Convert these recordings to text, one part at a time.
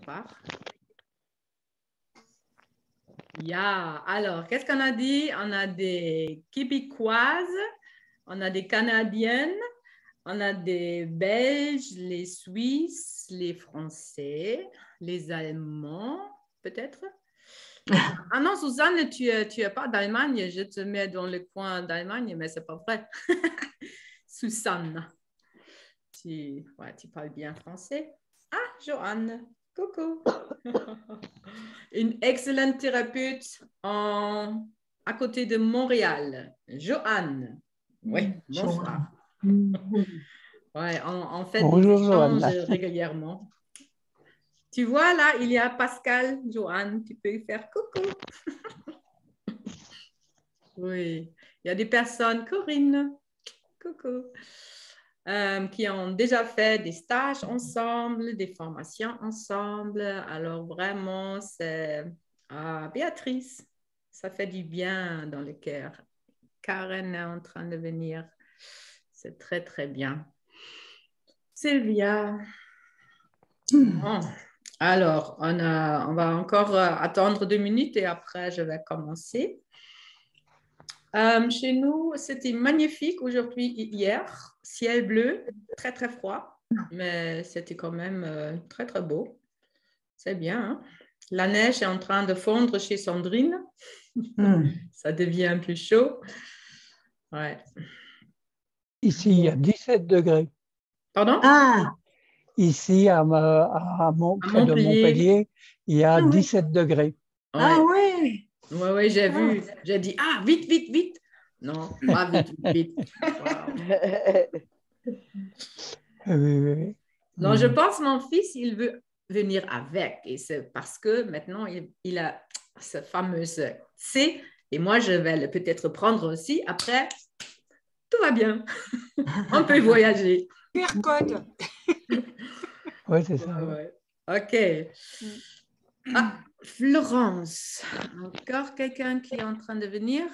part. Alors, qu'est-ce qu'on a dit? On a des Québécoises, on a des Canadiennes, on a des Belges, les Suisses, les Français, les Allemands, peut-être? Ah non, Suzanne, tu es pas d'Allemagne. Je te mets dans le coin d'Allemagne, mais ce n'est pas vrai. Susanne, tu parles bien français. Ah, Joanne, coucou. Une excellente thérapeute à côté de Montréal. Joanne. Oui, bonsoir. Ouais, on fait des échanges régulièrement. Tu vois, là, il y a Pascal, Joanne, tu peux lui faire coucou. Oui, il y a des personnes, Corinne, coucou, qui ont déjà fait des stages ensemble, des formations ensemble. Alors, vraiment, c'est Béatrice, ça fait du bien dans le cœur. Karen est en train de venir. C'est très, très bien. Sylvia. Bon. Alors, on va encore attendre 2 minutes et après, je vais commencer. Chez nous, c'était magnifique aujourd'hui, hier. Ciel bleu, très, très froid, mais c'était quand même très, très beau. C'est bien, hein? La neige est en train de fondre chez Sandrine. Ça devient plus chaud. Ouais. Ici, il y a 17 degrés. Pardon? Ici, près de Montpellier, il y a 17 degrés. Ouais. Ah oui? Oui, j'ai vu. J'ai dit, vite, vite, vite. Non, pas vite, vite, vite. Oui. Non, je pense que mon fils, il veut venir avec. Et c'est parce que maintenant, il a ce fameux C. Et moi, je vais le peut-être prendre aussi. Après, tout va bien. On peut voyager. QR code. Oui, c'est ça. Ouais. OK. Florence. Encore quelqu'un qui est en train de venir.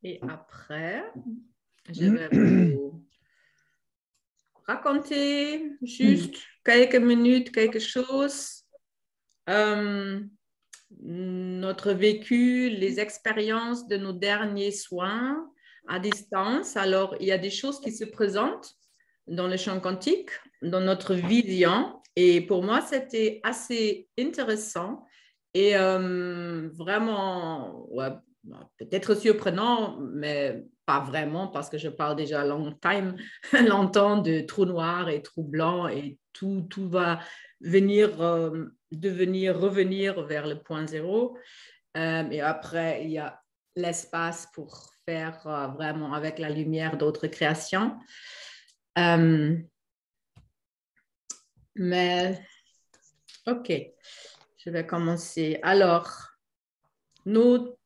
Et après, je vais vous raconter juste quelques minutes, quelque chose. Notre vécu, les expériences de nos derniers soins à distance. Alors, il y a des choses qui se présentent dans le champ quantique, dans notre vision. Et pour moi, c'était assez intéressant et vraiment, peut-être surprenant, mais pas vraiment parce que je parle déjà longtemps de trous noirs et trous blancs et tout va revenir vers le point zéro. Et après, il y a l'espace pour faire vraiment avec la lumière d'autres créations. Mais, OK, je vais commencer. Alors, nos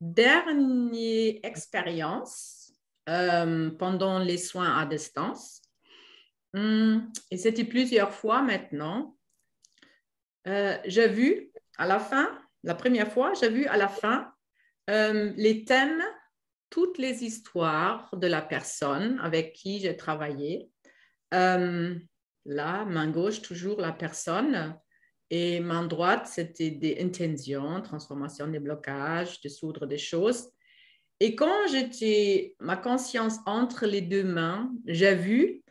dernières expériences pendant les soins à distance, et c'était plusieurs fois maintenant, j'ai vu à la fin, la première fois, j'ai vu à la fin les thèmes, toutes les histoires de la personne avec qui j'ai travaillé. Là, main gauche, toujours la personne. Et main droite, c'était des intentions, transformation des blocages, dissoudre des choses. Et quand j'étais ma conscience entre les deux mains, j'ai vu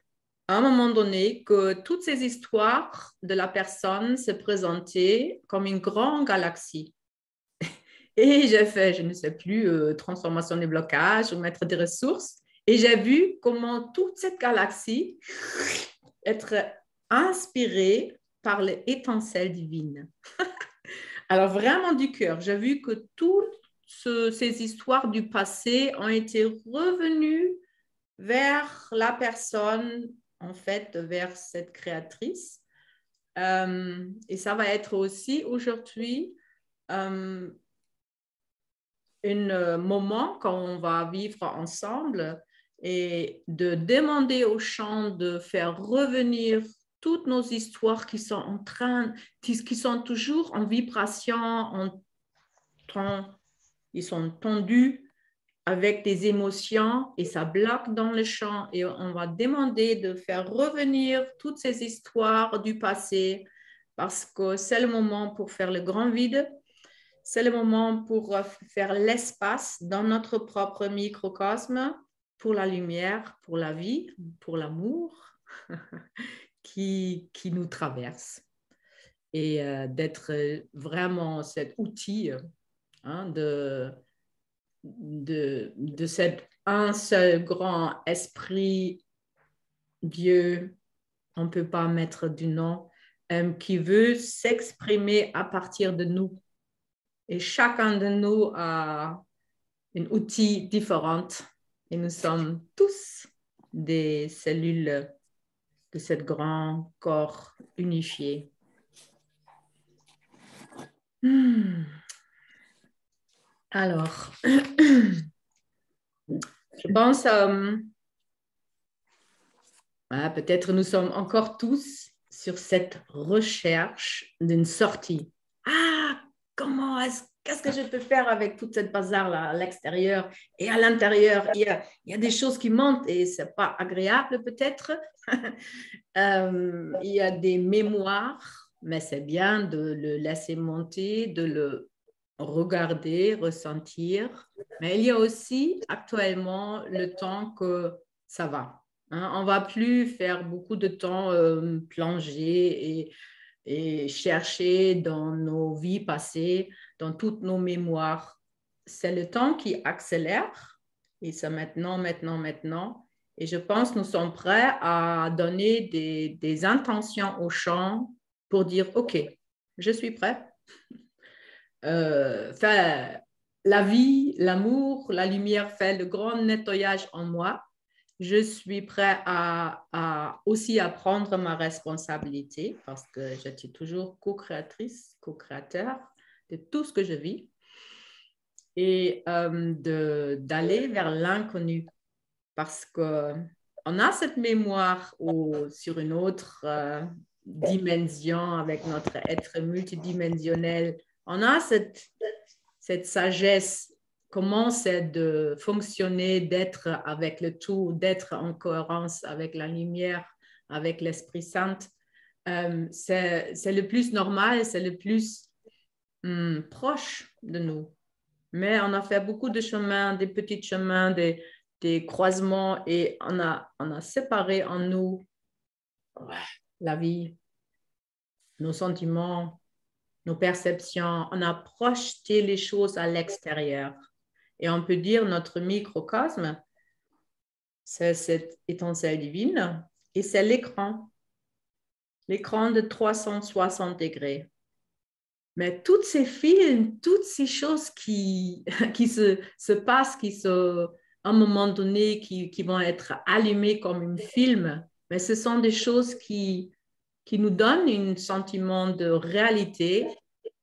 à un moment donné que toutes ces histoires de la personne se présentaient comme une grande galaxie. Et j'ai fait, je ne sais plus, transformation des blocages ou mettre des ressources. Et j'ai vu comment toute cette galaxie être inspirée par l'étincelle divine. Alors, vraiment du cœur, j'ai vu que toutes ces histoires du passé ont été revenues vers la personne, en fait, vers cette créatrice. Et ça va être aussi aujourd'hui un moment qu'on va vivre ensemble et de demander au champ de faire revenir toutes nos histoires qui sont qui sont toujours en vibration, ils sont tendus avec des émotions et ça bloque dans le champ et on va demander de faire revenir toutes ces histoires du passé parce que c'est le moment pour faire le grand vide, c'est le moment pour faire l'espace dans notre propre microcosme pour la lumière, pour la vie, pour l'amour qui nous traverse et d'être vraiment cet outil de cet un seul grand esprit, Dieu, on ne peut pas mettre du nom, qui veut s'exprimer à partir de nous. Et chacun de nous a un outil différent et nous sommes tous des cellules de ce grand corps unifié. Alors, je pense, peut-être nous sommes encore tous sur cette recherche d'une sortie. Qu'est-ce que je peux faire avec toute cette bazar-là à l'extérieur et à l'intérieur? Il y a des choses qui montent et ce n'est pas agréable peut-être. Il y a des mémoires, mais c'est bien de le laisser monter, de le regarder, ressentir. Mais il y a aussi actuellement le temps que ça va. On ne va plus faire beaucoup de temps plonger et chercher dans nos vies passées, dans toutes nos mémoires. C'est le temps qui accélère et c'est maintenant. Et je pense que nous sommes prêts à donner des intentions au champ pour dire, OK, je suis prêt. Faire la vie, l'amour, la lumière fait le grand nettoyage en moi. Je suis prêt aussi à prendre ma responsabilité parce que je suis toujours co-créatrice, co-créateur de tout ce que je vis et d'aller vers l'inconnu parce qu'on a cette mémoire sur une autre dimension avec notre être multidimensionnel. On a cette sagesse, comment c'est de fonctionner, d'être avec le tout, d'être en cohérence avec la lumière, avec l'Esprit Saint. C'est le plus normal, c'est le plus proche de nous. Mais on a fait beaucoup de chemins, des petits chemins, des croisements et on a séparé en nous la vie, nos sentiments, nos perceptions. On a projeté les choses à l'extérieur. Et on peut dire notre microcosme, c'est cette étincelle divine et c'est l'écran de 360 degrés. Mais toutes ces films, toutes ces choses qui se passent, à un moment donné, qui vont être allumées comme un film, mais ce sont des choses qui nous donnent un sentiment de réalité.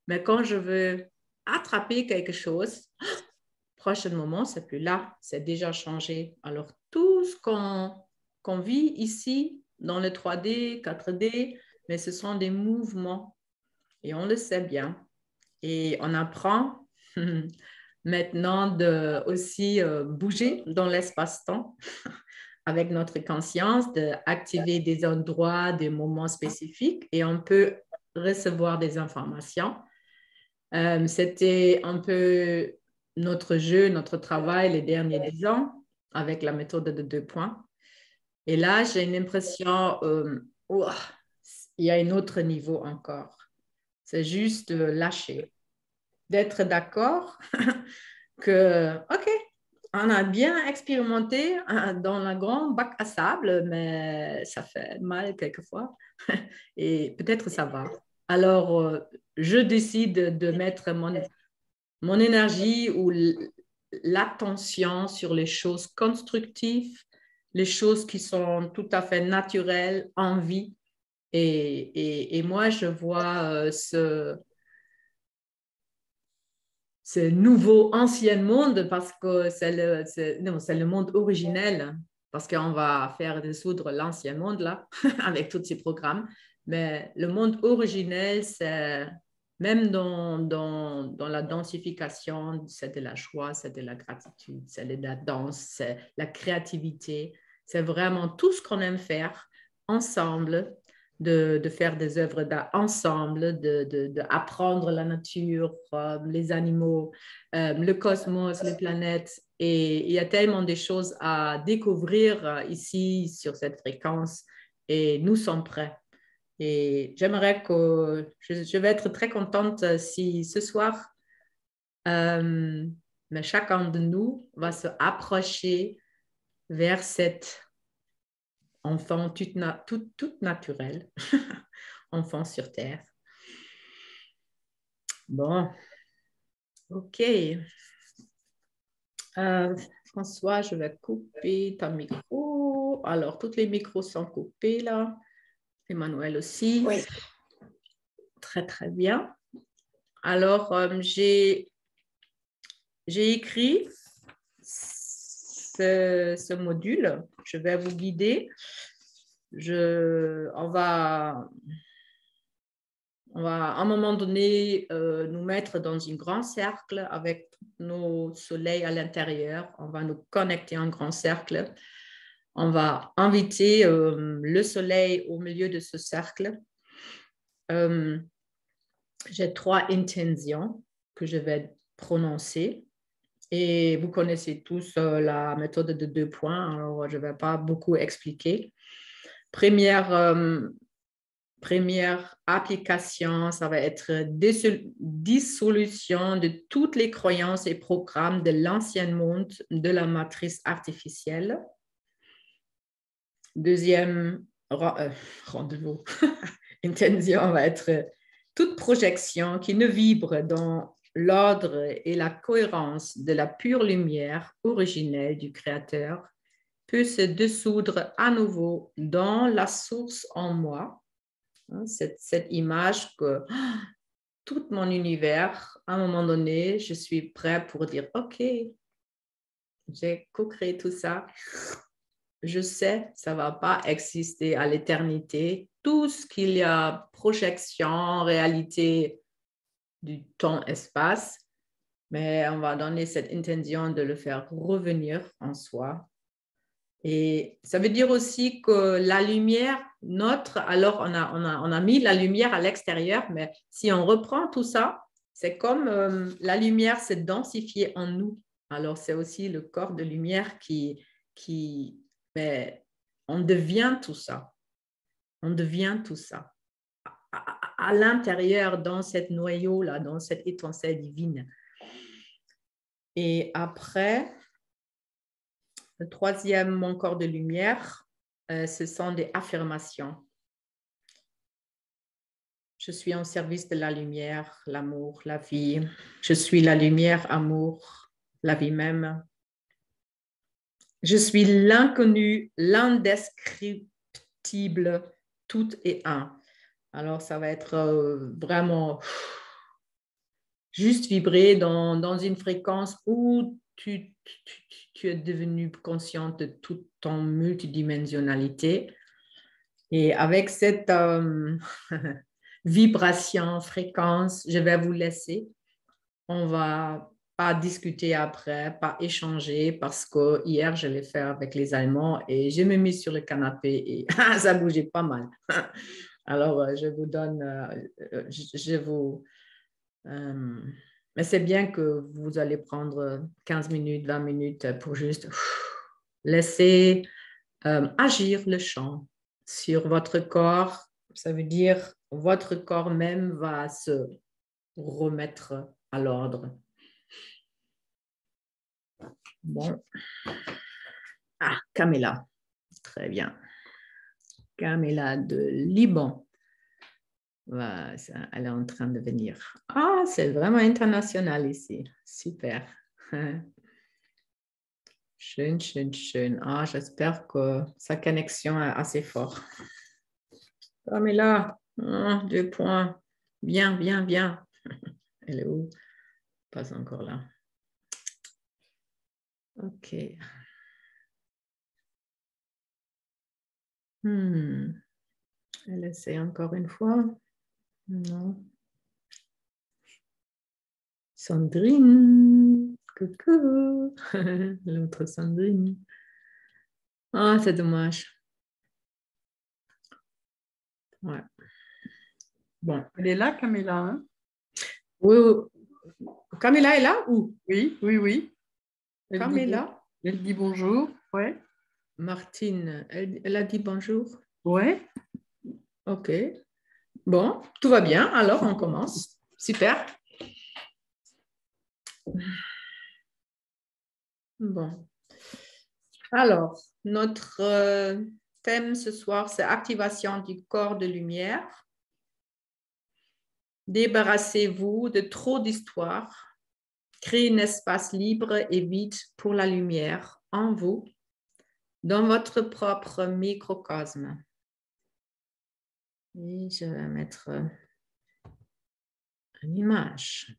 Mais quand je veux attraper quelque chose, prochain moment, c'est plus là, c'est déjà changé. Alors, tout ce qu'on vit ici, dans le 3D, 4D, mais ce sont des mouvements. Et on le sait bien. Et on apprend maintenant de aussi bouger dans l'espace-temps avec notre conscience, d'activer des endroits, des moments spécifiques et on peut recevoir des informations. C'était un peu notre jeu, notre travail les derniers 10 ans avec la méthode de 2 points. Et là, j'ai une impression, il y a un autre niveau encore. C'est juste lâcher, d'être d'accord que, OK, on a bien expérimenté dans un grand bac à sable, mais ça fait mal quelquefois et peut-être ça va. Alors, je décide de mettre mon énergie ou l'attention sur les choses constructives, les choses qui sont tout à fait naturelles en vie. Et moi, je vois ce nouveau ancien monde parce que c'est le monde originel, parce qu'on va faire dissoudre l'ancien monde là, avec tous ces programmes. Mais le monde originel, c'est même dans la densification, c'est de la joie, c'est de la gratitude, c'est de la danse, c'est la créativité. C'est vraiment tout ce qu'on aime faire ensemble, de faire des œuvres d'art ensemble, d'apprendre la nature, les animaux, le cosmos, les planètes. Et il y a tellement de choses à découvrir ici sur cette fréquence et nous sommes prêts. Et j'aimerais que je vais être très contente si ce soir, mais chacun de nous va se approcher vers cet enfant toute naturel, enfant sur Terre. Bon, ok. François, je vais couper ton micro. Alors, tous les micros sont coupés là. Emmanuel aussi. Oui. Très, très bien. Alors, j'ai écrit ce module. Je vais vous guider. On va à un moment donné nous mettre dans un grand cercle avec nos soleils à l'intérieur. On va nous connecter en grand cercle. On va inviter le soleil au milieu de ce cercle. J'ai 3 intentions que je vais prononcer. Et vous connaissez tous la méthode de 2 points, alors je ne vais pas beaucoup expliquer. Première application, ça va être dissolution de toutes les croyances et programmes de l'ancien monde de la matrice artificielle. Deuxième rendez-vous, intention va être toute projection qui ne vibre dans l'ordre et la cohérence de la pure lumière originelle du Créateur peut se dissoudre à nouveau dans la source en moi. Cette image que tout mon univers, à un moment donné, je suis prêt pour dire, OK, j'ai co-créé tout ça. Je sais, ça ne va pas exister à l'éternité. Tout ce qu'il y a, projection, réalité du temps-espace, mais on va donner cette intention de le faire revenir en soi. Et ça veut dire aussi que la lumière, alors on a mis la lumière à l'extérieur, mais si on reprend tout ça, c'est comme la lumière s'est densifiée en nous. Alors c'est aussi le corps de lumière mais on devient tout ça. On devient tout ça. À l'intérieur, dans cette noyau-là, dans cette étincelle divine. Et après, le troisième, mon corps de lumière, ce sont des affirmations. Je suis en service de la lumière, l'amour, la vie. Je suis la lumière, amour, la vie même. Je suis l'inconnu, l'indescriptible, tout et un. Alors, ça va être vraiment juste vibrer dans une fréquence où tu es devenu consciente de toute ton multidimensionnalité. Et avec cette vibration, fréquence, je vais vous laisser. On va pas discuter après, pas échanger, parce que hier, je l'ai fait avec les Allemands et je me mis sur le canapé et ça bougeait pas mal. Alors, je vous donne, mais c'est bien que vous allez prendre 15 minutes, 20 minutes pour juste laisser agir le chant sur votre corps. Ça veut dire votre corps même va se remettre à l'ordre. Bon. Ah, Camilla. Très bien. Camilla de Liban. Elle est en train de venir. Ah, c'est vraiment international ici. Super. Schön, schön, schön. Ah, j'espère que sa connexion est assez forte. Camilla, 2 points. Bien, bien, bien. Elle est où? Pas encore là. OK. Elle essaie encore une fois. Non. Sandrine, coucou, l'autre Sandrine. Ah, c'est dommage. Ouais. Bon. Elle est là, Camilla, hein? Oui, oui. Camilla est là ou? Oui, oui, oui. Camilla? Elle dit bonjour, ouais. Martine, elle a dit bonjour. Ouais. Ok. Bon, tout va bien. Alors, on commence. Super. Bon. Alors, notre thème ce soir, c'est activation du corps de lumière. Débarrassez-vous de trop d'histoires. Créez un espace libre et vide pour la lumière en vous, dans votre propre microcosme. Et je vais mettre une image.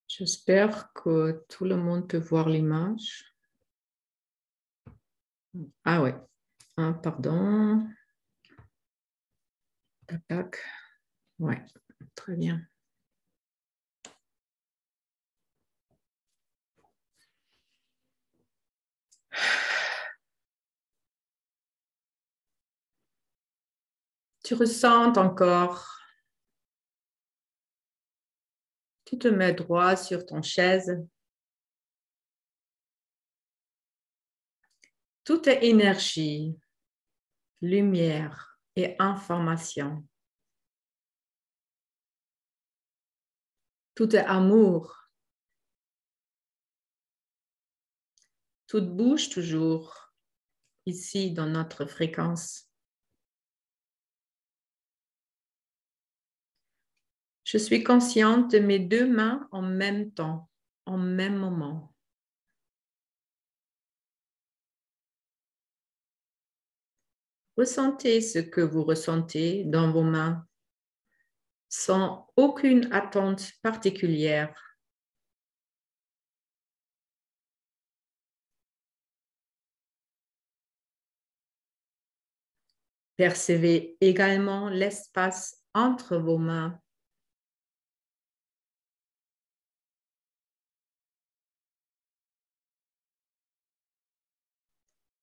J'espère que tout le monde peut voir l'image. Ah ouais, ah, pardon. Tac, tac. Ouais, très bien. Tu ressens encore. Tu te mets droit sur ton chaise. Toute énergie, lumière et information. Tout est amour. Tout bouge toujours ici dans notre fréquence. Je suis consciente de mes deux mains en même temps, en même moment. Ressentez ce que vous ressentez dans vos mains sans aucune attente particulière. Percevez également l'espace entre vos mains.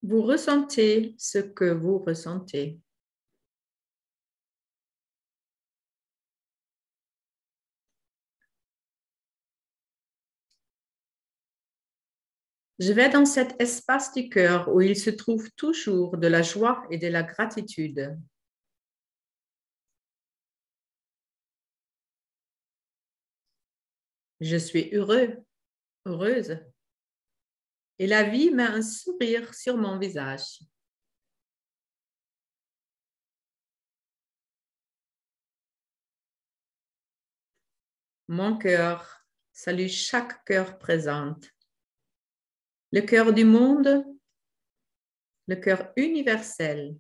Vous ressentez ce que vous ressentez. Je vais dans cet espace du cœur où il se trouve toujours de la joie et de la gratitude. Je suis heureux, heureuse. Et la vie met un sourire sur mon visage. Mon cœur salue chaque cœur présent. Le cœur du monde, le cœur universel,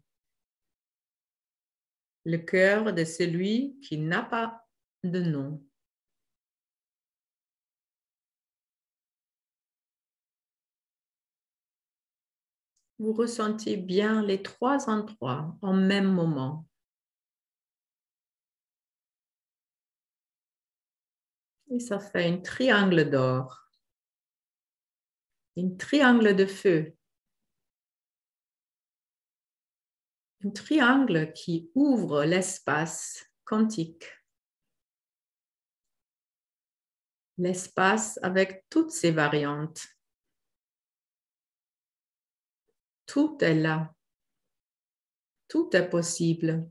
le cœur de celui qui n'a pas de nom. Vous ressentez bien les trois endroits en même moment. Et ça fait un triangle d'or, un triangle de feu, un triangle qui ouvre l'espace quantique. L'espace avec toutes ses variantes. Tout est là. Tout est possible.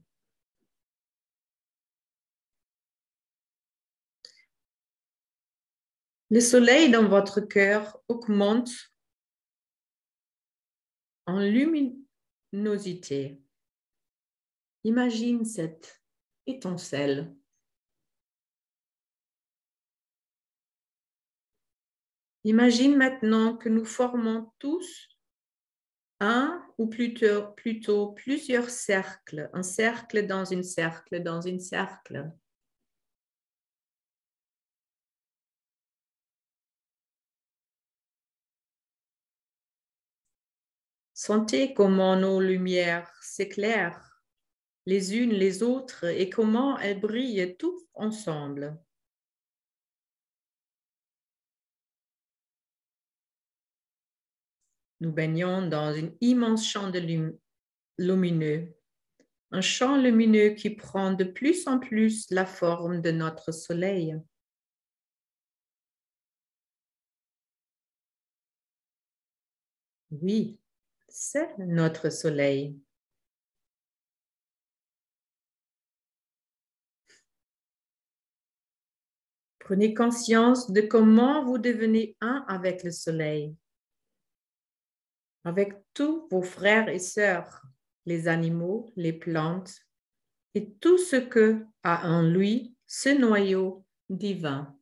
Le soleil dans votre cœur augmente en luminosité. Imagine cette étincelle. Imagine maintenant que nous formons tous un ou plutôt plusieurs cercles, un cercle dans un cercle dans un cercle. Sentez comment nos lumières s'éclairent les unes les autres et comment elles brillent toutes ensemble. Nous baignons dans un immense champ lumineux, un champ lumineux qui prend de plus en plus la forme de notre soleil. Oui, c'est notre soleil. Prenez conscience de comment vous devenez un avec le soleil, avec tous vos frères et sœurs, les animaux, les plantes et tout ce que a en lui ce noyau divin.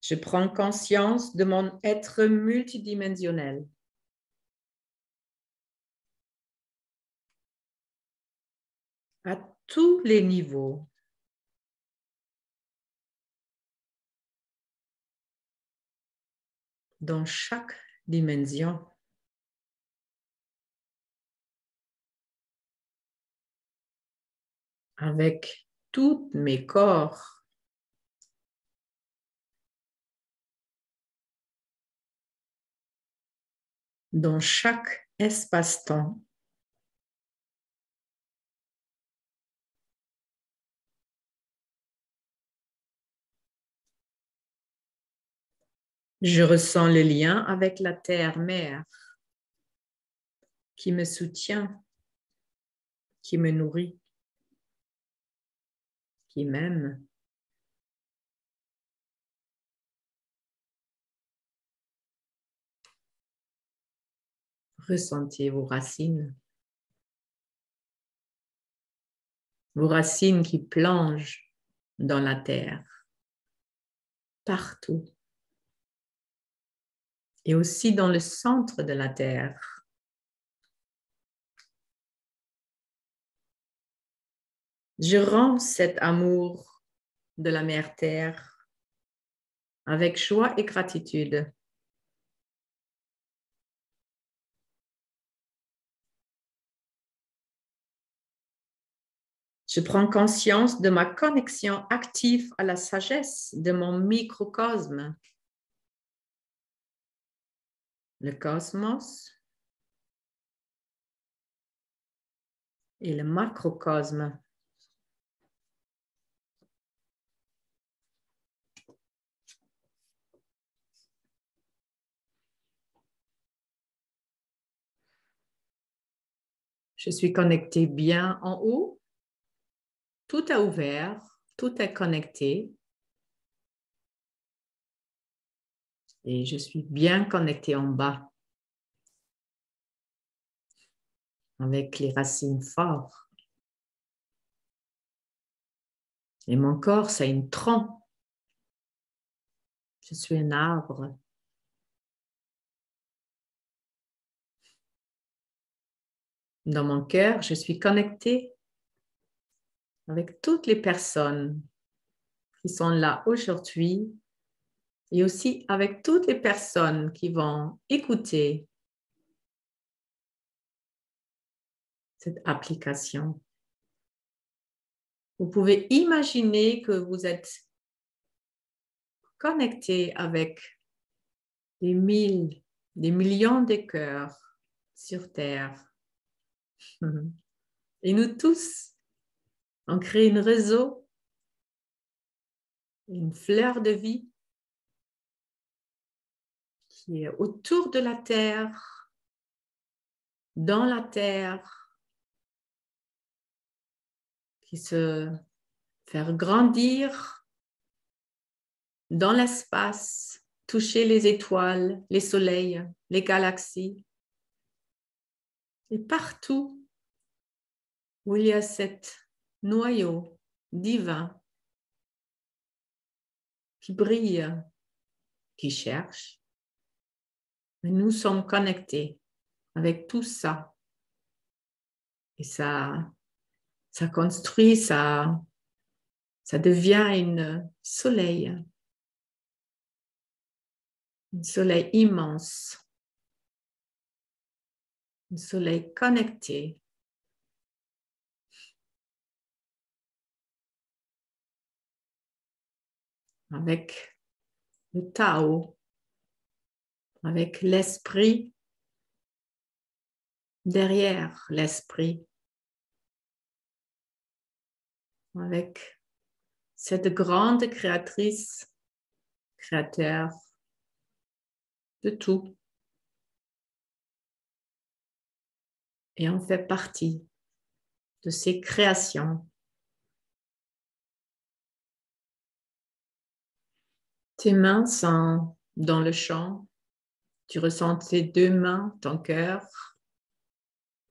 Je prends conscience de mon être multidimensionnel. À tous les niveaux. Dans chaque dimension. Avec tous mes corps. Dans chaque espace-temps. Je ressens le lien avec la terre-mère qui me soutient, qui me nourrit, qui m'aime. Ressentez vos racines. Vos racines qui plongent dans la terre, partout. Et aussi dans le centre de la terre. Je rends cet amour de la mère terre avec joie et gratitude. Je prends conscience de ma connexion active à la sagesse de mon microcosme. Le cosmos et le macrocosme. Je suis connectée bien en haut. Tout est ouvert, tout est connecté. Et je suis bien connectée en bas. Avec les racines fortes. Et mon corps, c'est une tronc. Je suis un arbre. Dans mon cœur, je suis connectée avec toutes les personnes qui sont là aujourd'hui et aussi avec toutes les personnes qui vont écouter cette application. Vous pouvez imaginer que vous êtes connecté avec des millions de cœurs sur Terre. Et nous tous, on crée un réseau, une fleur de vie qui est autour de la Terre, dans la Terre, qui se fait grandir dans l'espace, toucher les étoiles, les soleils, les galaxies. Et partout où il y a cet noyau divin qui brille, qui cherche, nous sommes connectés avec tout ça. Et ça construit, ça Ça devient un soleil immense, un soleil connecté. Avec le Tao, avec l'esprit derrière l'esprit, avec cette grande créatrice, créateur de tout. Et on fait partie de ces créations. Tes mains sont dans le champ. Tu ressens tes deux mains, ton cœur,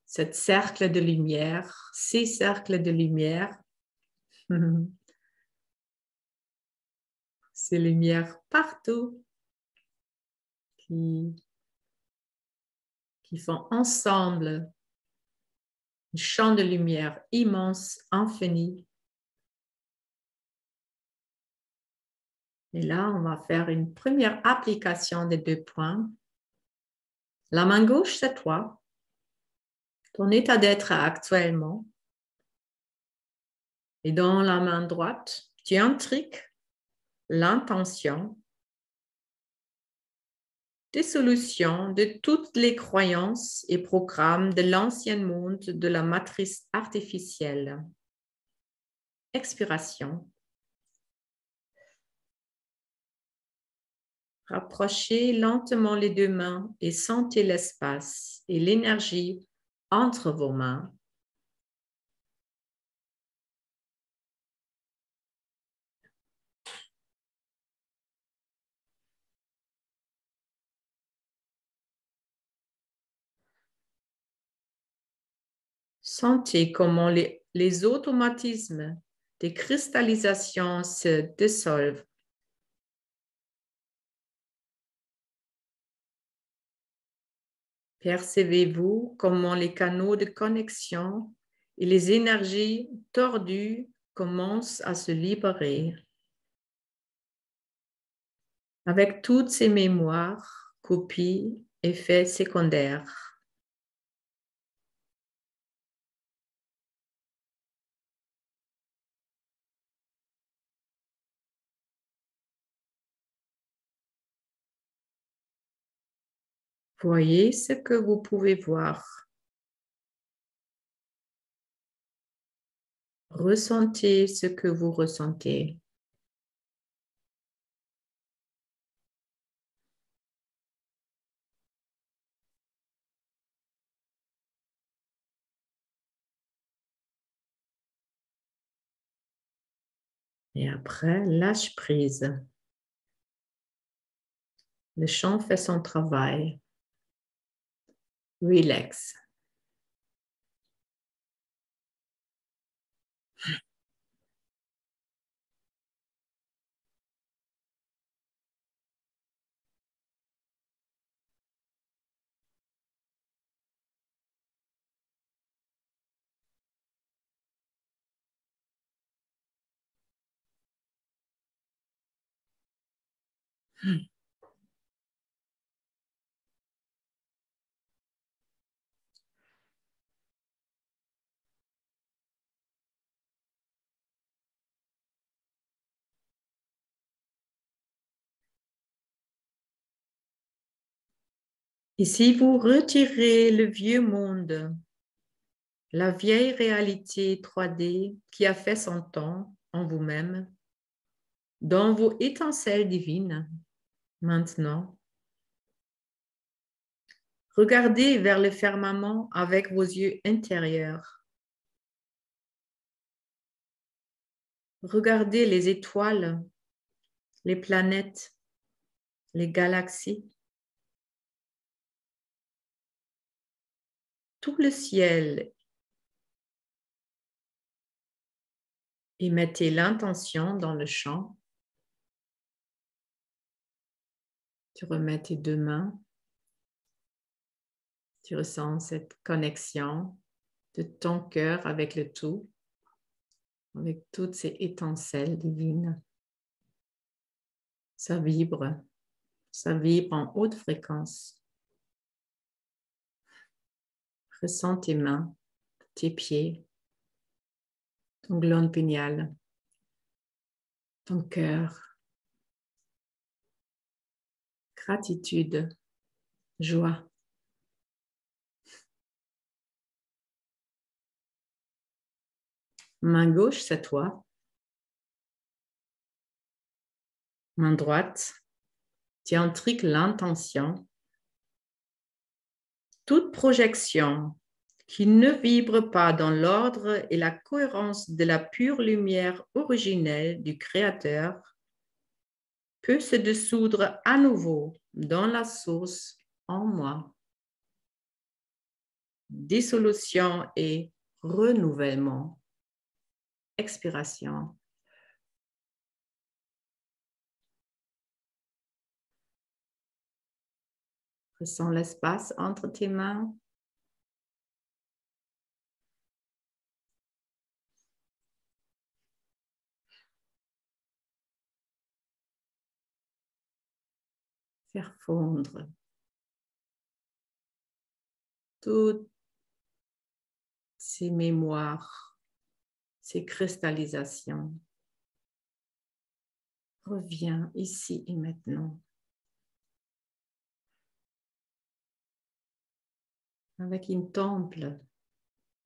cet cercle de lumière, ces cercles de lumière. Ces lumières partout qui font ensemble un champ de lumière immense, infini. Et là, on va faire une première application des deux points. La main gauche, c'est toi, ton état d'être actuellement. Et dans la main droite, tu intriques l'intention des solutions de toutes les croyances et programmes de l'ancien monde de la matrice artificielle. Expiration. Rapprochez lentement les deux mains et sentez l'espace et l'énergie entre vos mains. Sentez comment les automatismes des cristallisations se dissolvent. Percevez-vous comment les canaux de connexion et les énergies tordues commencent à se libérer. Avec toutes ces mémoires, copies, effets secondaires. Voyez ce que vous pouvez voir. Ressentez ce que vous ressentez. Et après, lâche prise. Le chant fait son travail. Relax. Et si vous retirez le vieux monde, la vieille réalité 3D qui a fait son temps en vous-même, dans vos étincelles divines, maintenant, regardez vers le firmament avec vos yeux intérieurs. Regardez les étoiles, les planètes, les galaxies. Tout le ciel et mettez l'intention dans le champ. Tu remets tes deux mains. Tu ressens cette connexion de ton cœur avec le tout. avec toutes ces étincelles divines. Ça vibre en haute fréquence. Ressens tes mains, tes pieds, ton glande pinéale, ton cœur. Gratitude, joie. Main gauche, c'est toi. Main droite, tu intriques l'intention. Toute projection qui ne vibre pas dans l'ordre et la cohérence de la pure lumière originelle du Créateur peut se dissoudre à nouveau dans la source en moi. Dissolution et renouvellement. Expiration. Ressens l'espace entre tes mains. Faire fondre toutes ces mémoires, ces cristallisations. Reviens ici et maintenant. Avec une temple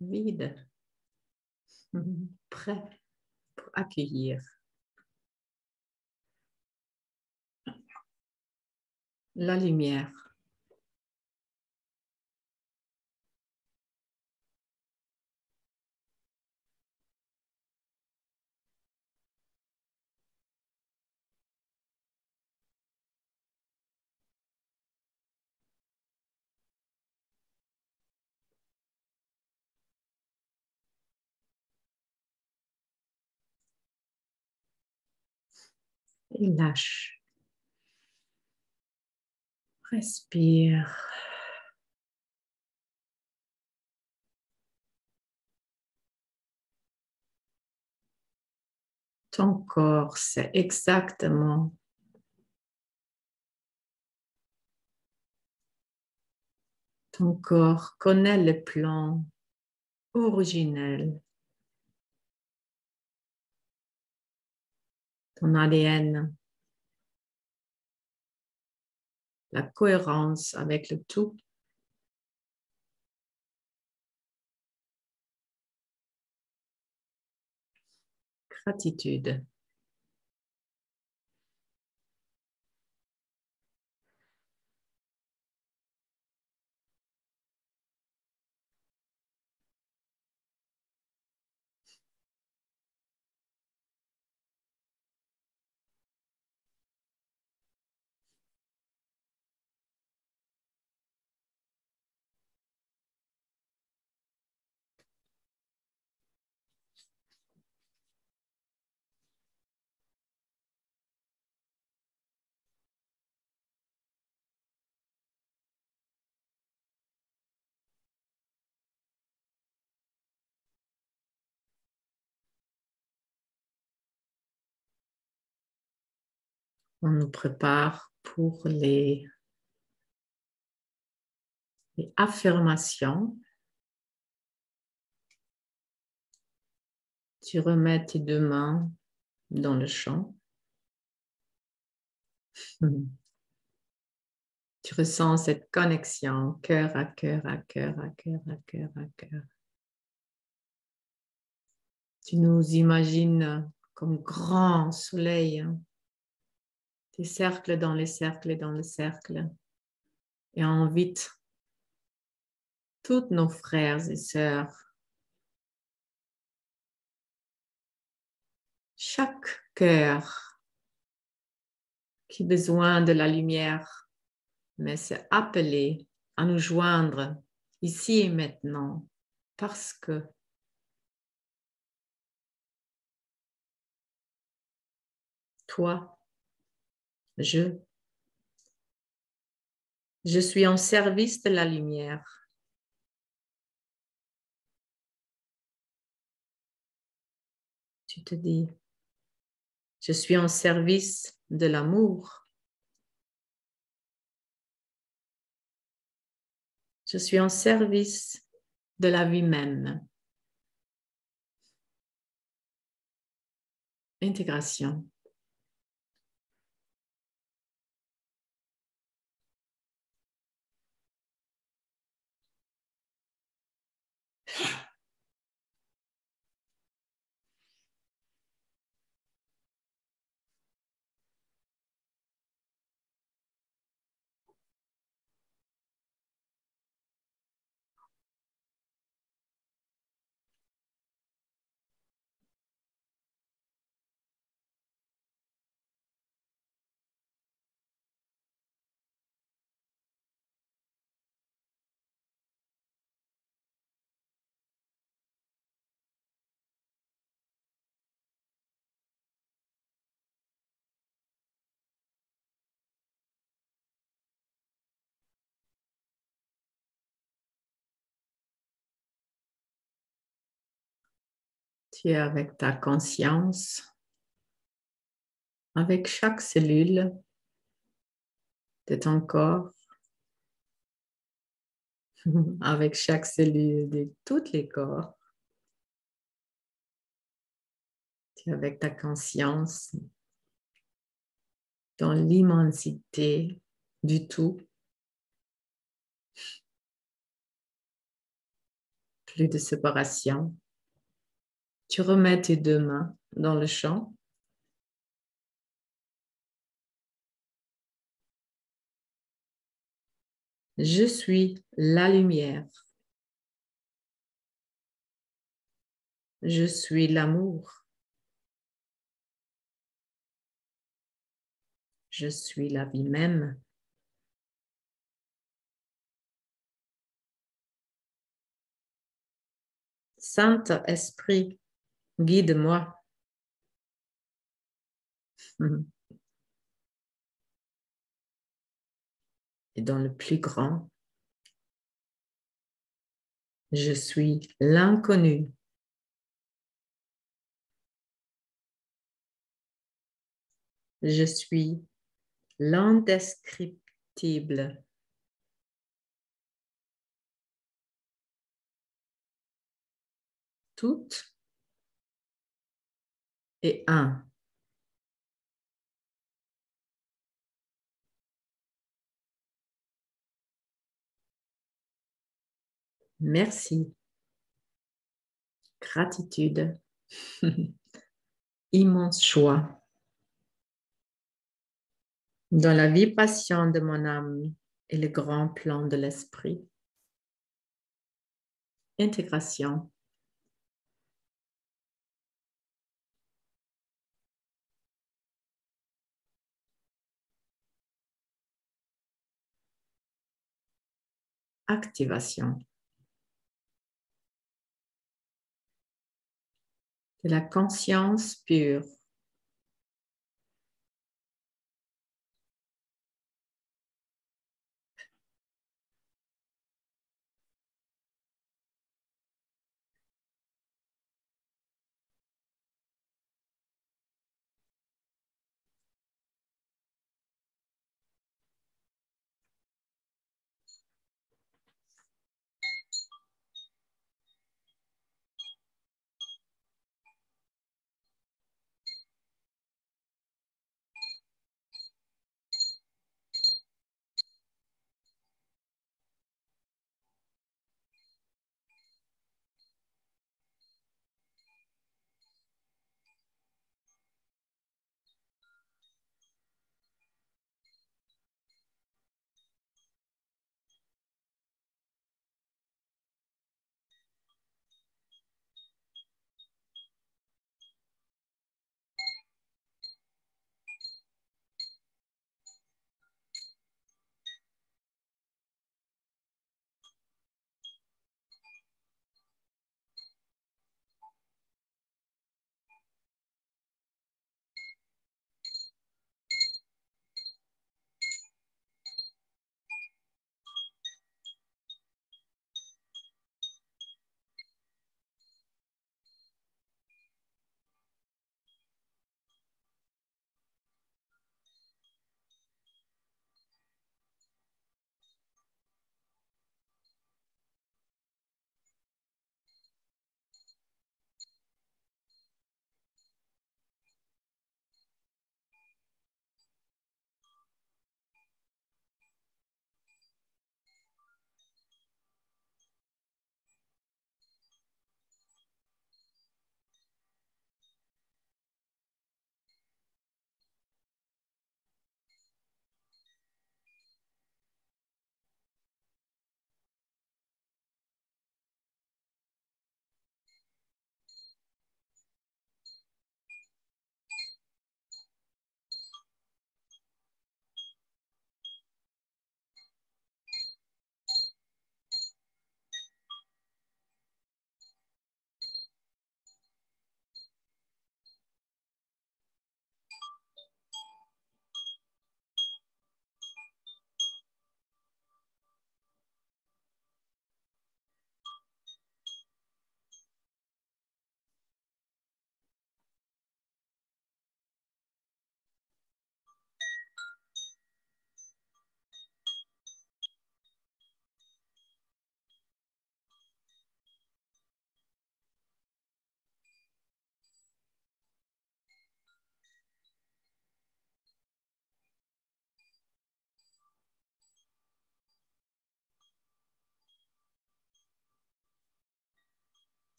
vide, prêt pour accueillir la lumière. Et lâche. Respire. Ton corps sait exactement ton corps connaît le plan originel. Ton ADN. La cohérence avec le tout. Gratitude. On nous prépare pour les affirmations. Tu remets tes deux mains dans le champ. Tu ressens cette connexion cœur à cœur, à cœur, à cœur, à cœur, à cœur. Tu nous imagines comme grand soleil, des cercles dans les cercles et dans les cercles. Et on invite tous nos frères et sœurs, chaque cœur qui a besoin de la lumière, mais c'est appelé à nous joindre ici et maintenant parce que toi, je suis en service de la lumière. Tu te dis, je suis en service de l'amour. Je suis en service de la vie même. Intégration. Tu es avec ta conscience, avec chaque cellule de ton corps, avec chaque cellule de tous les corps. Tu es avec ta conscience dans l'immensité du tout. Plus de séparation. Tu remets tes deux mains dans le champ. Je suis la lumière. Je suis l'amour. Je suis la vie même. Saint-Esprit, guide-moi. Et dans le plus grand, je suis l'inconnu. Je suis l'indescriptible. Tout est un. Merci. Gratitude. Immense joie. Dans la vibration de mon âme et le grand plan de l'esprit. Intégration. Activation. De la conscience pure.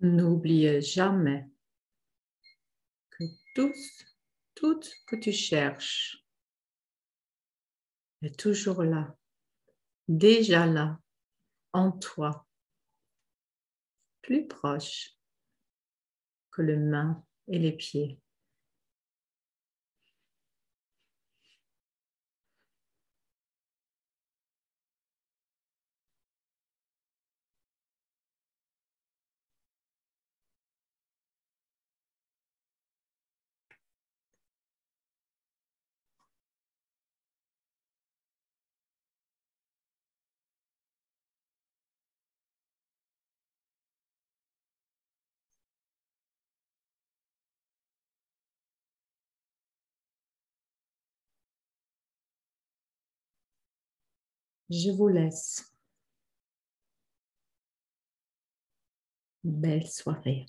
N'oubliez jamais que tout ce que tu cherches est toujours là, déjà là, en toi, plus proche que les mains et les pieds. Je vous laisse. Belle soirée.